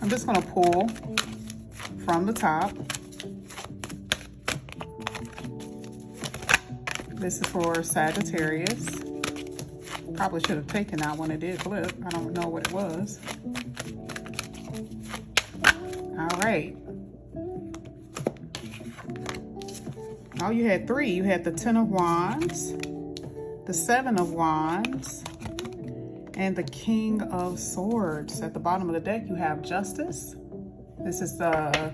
I'm just going to pull from the top. This is for Sagittarius. Probably should have taken that one. It did flip. I don't know what it was. All right. Oh, you had three. You had the 10 of Wands, the 7 of Wands, and the King of Swords. At the bottom of the deck, you have Justice. This is the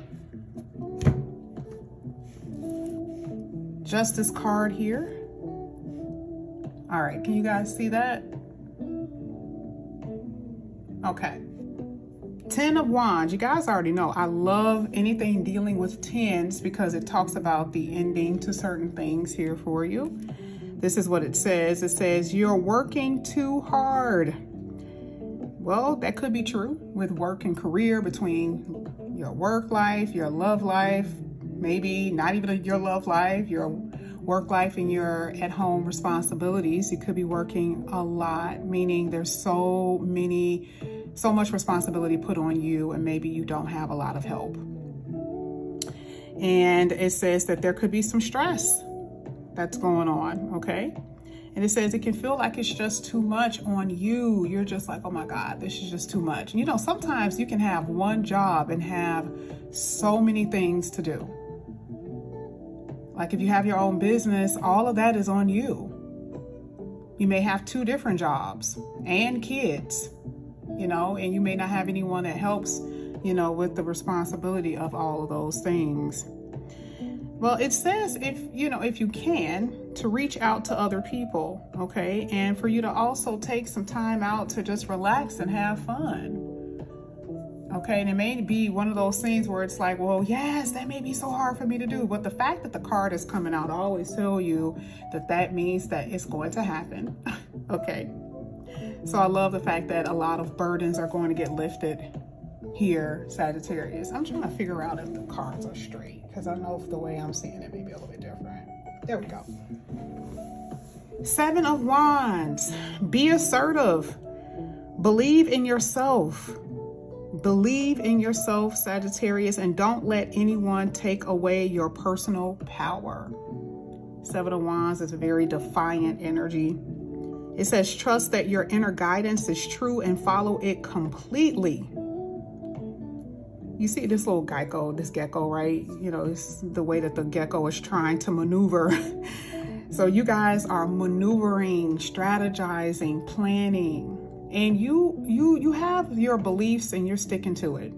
Justice card here. All right, can you guys see that? Okay. 10 of Wands. You guys already know I love anything dealing with tens because it talks about the ending to certain things here for you. This is what it says. It says, you're working too hard. Well, that could be true with work and career, between your work life, your love life, maybe not even your love life, your work life and your at-home responsibilities. You could be working a lot, meaning there's so much responsibility put on you, and maybe you don't have a lot of help. And it says that there could be some stress that's going on, okay? And it says it can feel like it's just too much on you. You're just like, oh my God, this is just too much. You know, sometimes you can have one job and have so many things to do. Like if you have your own business, all of that is on you. You may have 2 different jobs and kids, you know, and you may not have anyone that helps, you know, with the responsibility of all of those things. Well, it says if you can, to reach out to other people, okay? And for you to also take some time out to just relax and have fun. Okay, and it may be one of those things where it's like, well, yes, that may be so hard for me to do. But the fact that the card is coming out, I always tell you that means that it's going to happen. Okay. So I love the fact that a lot of burdens are going to get lifted here, Sagittarius. I'm trying to figure out if the cards are straight, because I know if the way I'm seeing it may be a little bit different. There we go. 7 of Wands. Be assertive. Believe in yourself. Believe in yourself, Sagittarius, and don't let anyone take away your personal power. 7 of Wands is a very defiant energy. It says, trust that your inner guidance is true and follow it completely. You see this little gecko, right? You know, it's the way that the gecko is trying to maneuver. So you guys are maneuvering, strategizing, planning. And you have your beliefs and you're sticking to it.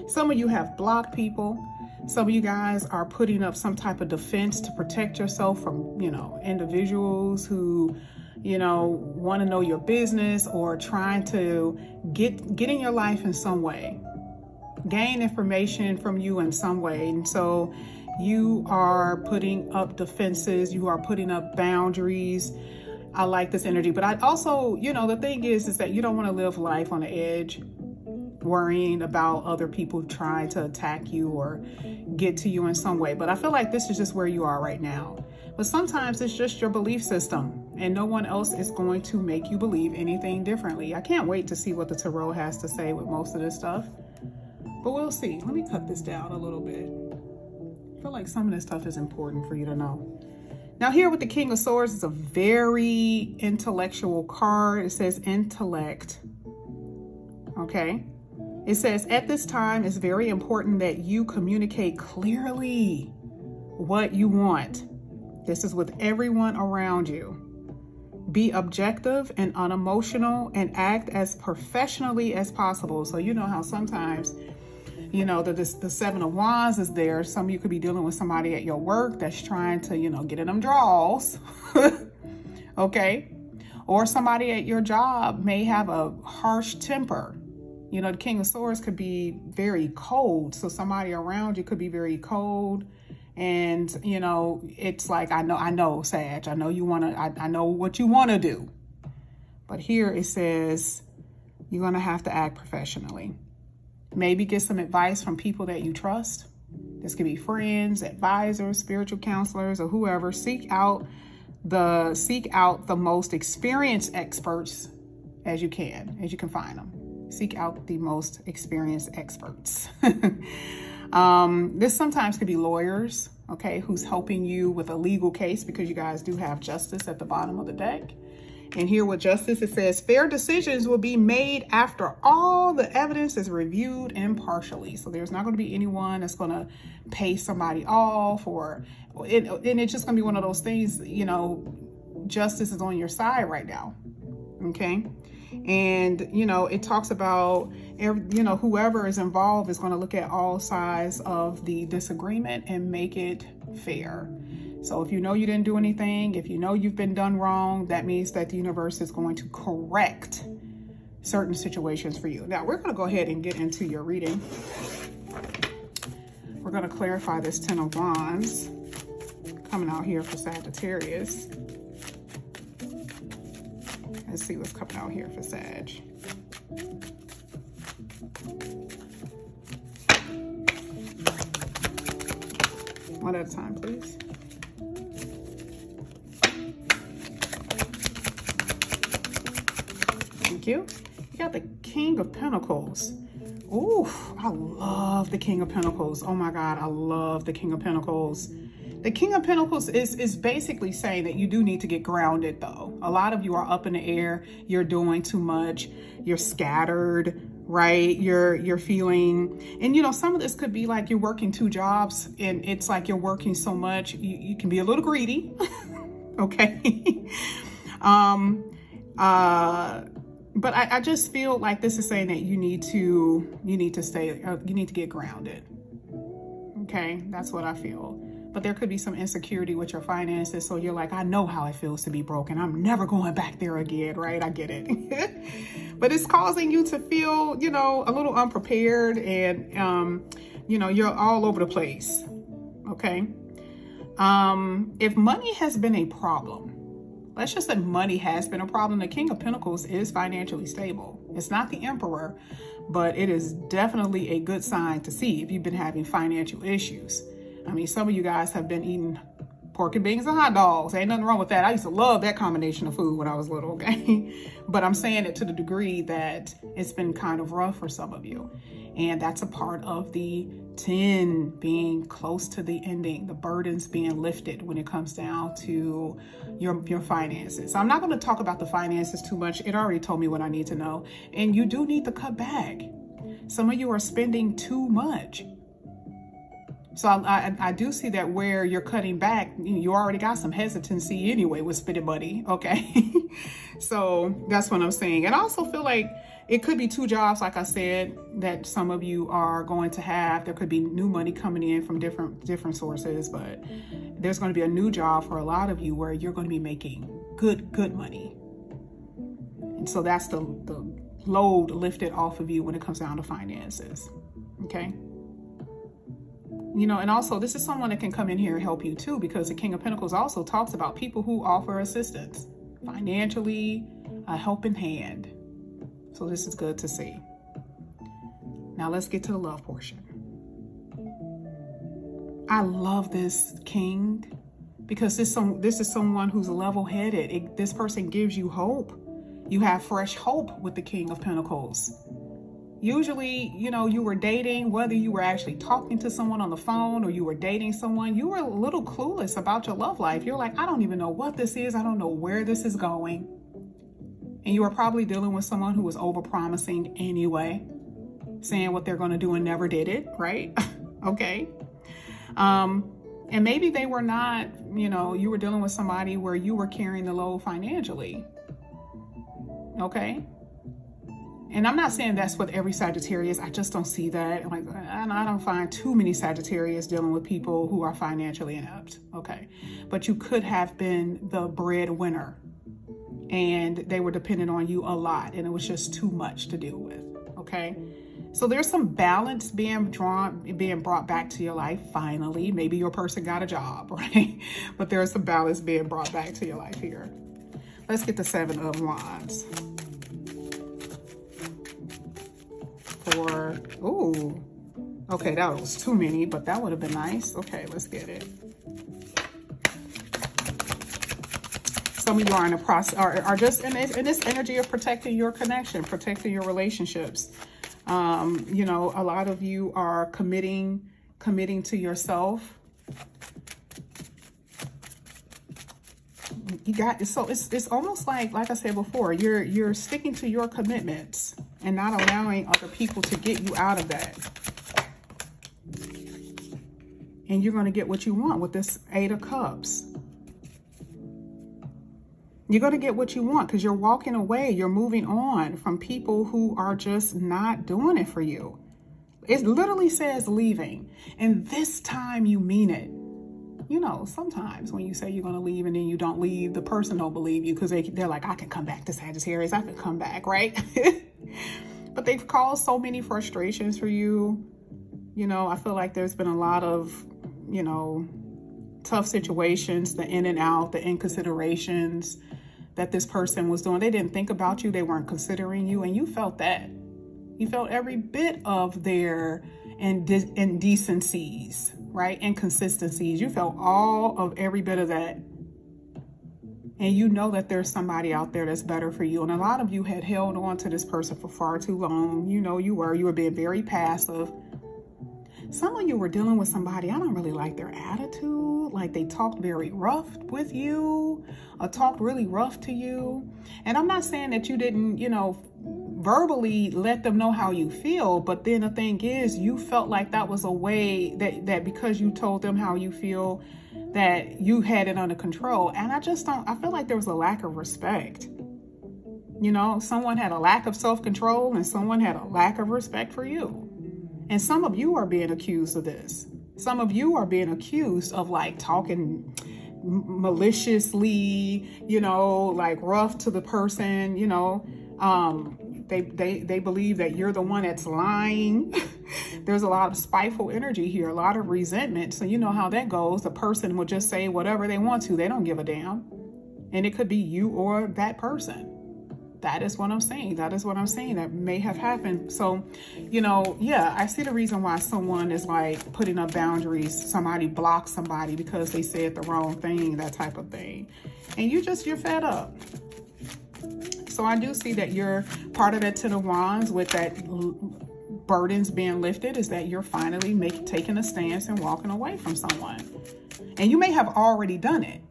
Some of you have blocked people. Some of you guys are putting up some type of defense to protect yourself from, you know, individuals who, you know, want to know your business or trying to get in your life in some way, gain information from you in some way. And so you are putting up defenses. You are putting up boundaries. I like this energy, but I also, you know, the thing is that you don't want to live life on the edge, worrying about other people trying to attack you or get to you in some way. But I feel like this is just where you are right now. But sometimes it's just your belief system, and no one else is going to make you believe anything differently. I can't wait to see what the tarot has to say with most of this stuff, but we'll see. Let me cut this down a little bit. I feel like some of this stuff is important for you to know. Now here with the King of Swords is a very intellectual card. It says intellect, okay? It says at this time, it's very important that you communicate clearly what you want. This is with everyone around you. Be objective and unemotional and act as professionally as possible. So you know how sometimes, you know, the 7 of Wands is there. Some of you could be dealing with somebody at your work that's trying to, you know, get in them draws. Okay. Or somebody at your job may have a harsh temper. You know, the King of Swords could be very cold. So somebody around you could be very cold. And, you know, it's like, I know, Sag, I know you want to, I know what you want to do. But here it says, you're going to have to act professionally. Maybe get some advice from people that you trust. This could be friends, advisors, spiritual counselors, or whoever. Seek out the most experienced experts as you can find them. Seek out the most experienced experts. This sometimes could be lawyers, okay, who's helping you with a legal case, because you guys do have justice at the bottom of the deck. And here with justice, it says fair decisions will be made after all the evidence is reviewed impartially. So there's not going to be anyone that's going to pay somebody off, or and it's just going to be one of those things, you know, justice is on your side right now. Okay. And, you know, it talks about, you know, whoever is involved is going to look at all sides of the disagreement and make it fair. So if you know you didn't do anything, if you know you've been done wrong, that means that the universe is going to correct certain situations for you. Now, we're going to go ahead and get into your reading. We're going to clarify this 10 of Wands coming out here for Sagittarius. Let's see what's coming out here for Sag. One at a time, please. Thank you. You got the King of Pentacles. Ooh, I love the King of Pentacles. Oh my God, I love the King of Pentacles. The King of Pentacles is basically saying that you do need to get grounded, though. A lot of you are up in the air. You're doing too much. You're scattered, right? You're feeling, and you know, some of this could be like you're working 2 jobs, and it's like you're working so much, you can be a little greedy. Okay. But I just feel like this is saying that you need to get grounded. Okay, that's what I feel. But there could be some insecurity with your finances. So you're like, I know how it feels to be broken. I'm never going back there again, right? I get it. But it's causing you to feel, you know, a little unprepared, and, you know, you're all over the place. Okay. If money has been a problem, let's just say money has been a problem. The King of Pentacles is financially stable. It's not the Emperor, but it is definitely a good sign to see if you've been having financial issues. I mean, some of you guys have been eating pork and beans and hot dogs. Ain't nothing wrong with that. I used to love that combination of food when I was little, okay? But I'm saying it to the degree that it's been kind of rough for some of you. And that's a part of the 10 being close to the ending, the burdens being lifted when it comes down to your finances. So I'm not going to talk about the finances too much. It already told me what I need to know. And you do need to cut back. Some of you are spending too much. So I do see that where you're cutting back, you already got some hesitancy anyway with spending money, okay? So that's what I'm saying. And I also feel like it could be 2 jobs, like I said, that some of you are going to have. There could be new money coming in from different sources, but there's going to be a new job for a lot of you where you're going to be making good money. And so that's the load lifted off of you when it comes down to finances, okay? You know, and also this is someone that can come in here and help you too, because the King of Pentacles also talks about people who offer assistance financially, a helping hand. So this is good to see. Now let's get to the love portion. I love this King because this is someone who's level-headed. This person gives you hope. You have fresh hope with the King of Pentacles. Usually, you know, you were dating, whether you were actually talking to someone on the phone or you were dating someone, you were a little clueless about your love life. You're like, I don't even know what this is. I don't know where this is going. And you were probably dealing with someone who was overpromising anyway, saying what they're going to do and never did it, right? Okay. And maybe they were not, you know, you were dealing with somebody where you were carrying the load financially. Okay. And I'm not saying that's with every Sagittarius. I just don't see that. Like, I don't find too many Sagittarius dealing with people who are financially inept. Okay. But you could have been the breadwinner and they were dependent on you a lot and it was just too much to deal with. Okay. So there's some balance being brought back to your life. Finally, maybe your person got a job, right? But there's some balance being brought back to your life here. Let's get the 7 of Wands. Ooh, okay, that was too many, but that would have been nice. Okay, let's get it. Some of you are in a process, are just in this energy of protecting your connection, protecting your relationships. You know, a lot of you are committing to yourself. You got, so it's almost like I said before, you're sticking to your commitments and not allowing other people to get you out of that. And you're going to get what you want with this 8 of Cups. You're going to get what you want because you're walking away. You're moving on from people who are just not doing it for you. It literally says leaving. And this time you mean it. You know, sometimes when you say you're going to leave and then you don't leave, the person don't believe you because they're like, I can come back to Sagittarius. I can come back, right? But they've caused so many frustrations for you. You know, I feel like there's been a lot of, you know, tough situations, the in and out, the inconsiderations that this person was doing. They didn't think about you. They weren't considering you. And you felt that. You felt every bit of their indecencies, right? Inconsistencies. You felt all of every bit of that. And you know that there's somebody out there that's better for you. And a lot of you had held on to this person for far too long. You know, you were being very passive. Some of you were dealing with somebody, I don't really like their attitude. Like they talked very rough with you, or talked really rough to you. And I'm not saying that you didn't, you know, verbally let them know how you feel. But then the thing is, you felt like that was a way that because you told them how you feel, that you had it under control. And I feel like there was a lack of respect. You know, someone had a lack of self-control and someone had a lack of respect for you. And some of you are being accused of this. Some of you are being accused of like talking maliciously, you know, like rough to the person, you know. They believe that you're the one that's lying. There's a lot of spiteful energy here, a lot of resentment. So you know how that goes. The person will just say whatever they want to. They don't give a damn. And it could be you or that person. That is what I'm saying. That is what I'm saying. That may have happened. So, you know, yeah, I see the reason why someone is like putting up boundaries. Somebody blocks somebody because they said the wrong thing, that type of thing. And you're fed up. So I do see that you're part of that 10 of Wands with that burdens being lifted, is that you're finally taking a stance and walking away from someone. And you may have already done it.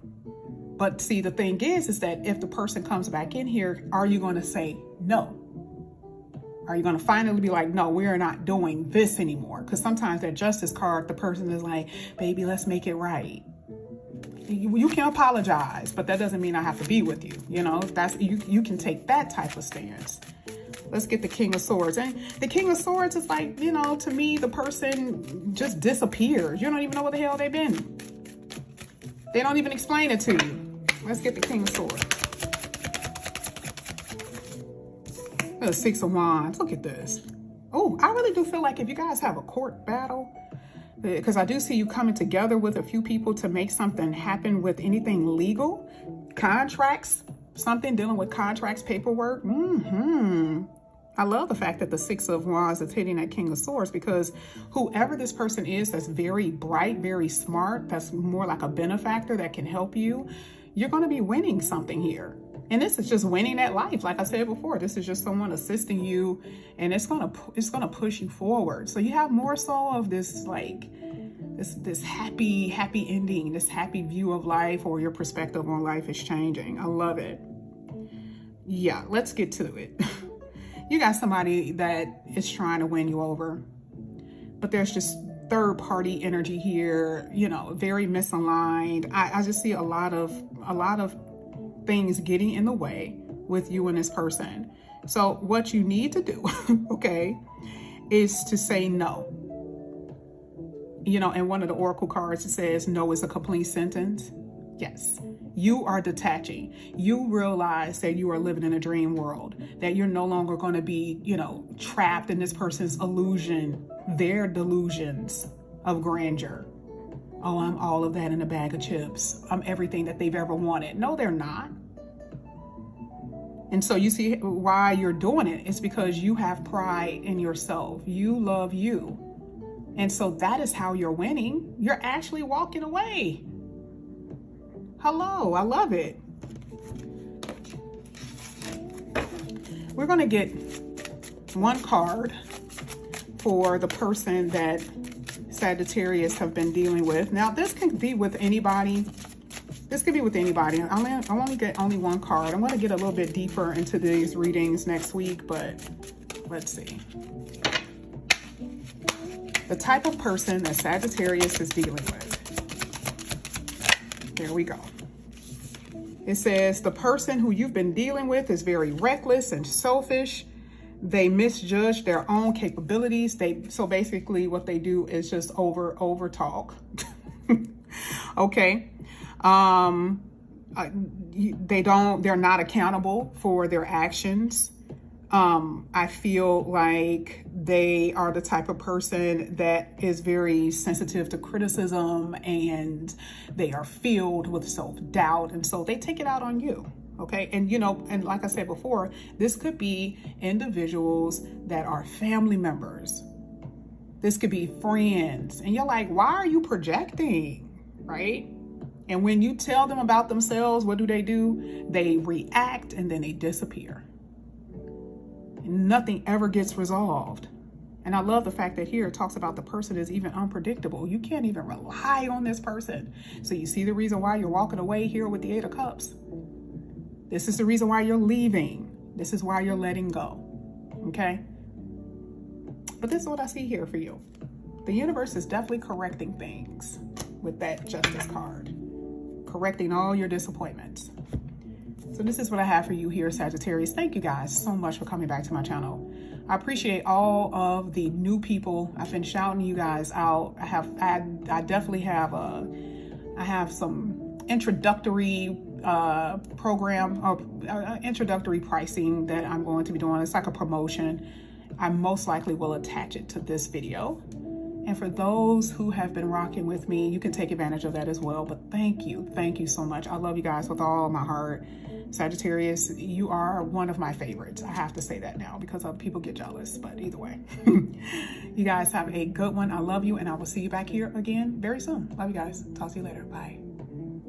But see, the thing is that if the person comes back in here, are you going to say no? Are you going to finally be like, no, we're not doing this anymore? Because sometimes that justice card, the person is like, baby, let's make it right. You can apologize, but that doesn't mean I have to be with you. You know, that's you can take that type of stance. Let's get the King of Swords. And the King of Swords is like, you know, to me, the person just disappeared. You don't even know where the hell they've been. They don't even explain it to you. Let's get the King of Swords. The 6 of Wands. Look at this. Oh, I really do feel like if you guys have a court battle, because I do see you coming together with a few people to make something happen with anything legal, contracts, something dealing with contracts, paperwork. I love the fact that the 6 of Wands is hitting that King of Swords, because whoever this person is that's very bright, very smart, that's more like a benefactor that can help you, you're going to be winning something here. And this is just winning at life. Like I said before, this is just someone assisting you, and it's going to push you forward. So you have more so of this, like this happy ending, this happy view of life, or your perspective on life is changing. I love it. Yeah, let's get to it. You got somebody that is trying to win you over, but there's just third party energy here, you know, very misaligned. I just see a lot of things getting in the way with you and this person. So what you need to do, okay, is to say no. You know, in one of the oracle cards, it says no is a complete sentence. Yes. You are detaching. You realize that you are living in a dream world, that you're no longer going to be, you know, trapped in this person's illusion, their delusions of grandeur. Oh, I'm all of that in a bag of chips. I'm everything that they've ever wanted. No, they're not. And so you see why you're doing it. It's because you have pride in yourself. You love you. And so that is how you're winning. You're actually walking away. Hello, I love it. We're going to get one card for the person that Sagittarius have been dealing with. Now, this can be with anybody. This could be with anybody. I only get one card. I'm going to get a little bit deeper into these readings next week, but let's see. The type of person that Sagittarius is dealing with. There we go. It says the person who you've been dealing with is very reckless and selfish. They misjudge their own capabilities. So basically what they do is just over talk. Okay. They're not accountable for their actions. I feel like they are the type of person that is very sensitive to criticism, and they are filled with self-doubt. And so they take it out on you. Okay. And, you know, and like I said before, this could be individuals that are family members. This could be friends. And you're like, why are you projecting? Right. And when you tell them about themselves, what do? They react and then they disappear. Nothing ever gets resolved. And I love the fact that here it talks about the person is even unpredictable. You can't even rely on this person. So you see the reason why you're walking away here with the 8 of Cups. This is the reason why you're leaving. This is why you're letting go. Okay? But this is what I see here for you. The universe is definitely correcting things with that Justice card. Correcting all your disappointments. So this is what I have for you here, Sagittarius. Thank you guys so much for coming back to my channel. I appreciate all of the new people. I've been shouting you guys out. I definitely have I have some introductory introductory pricing that I'm going to be doing. It's like a promotion. I most likely will attach it to this video. And for those who have been rocking with me, you can take advantage of that as well. But thank you so much. I love you guys with all my heart. Sagittarius, you are one of my favorites. I have to say that now because other people get jealous, but either way. You guys have a good one. I love you, and I will see you back here again very soon. Love you guys. Talk to you later. Bye.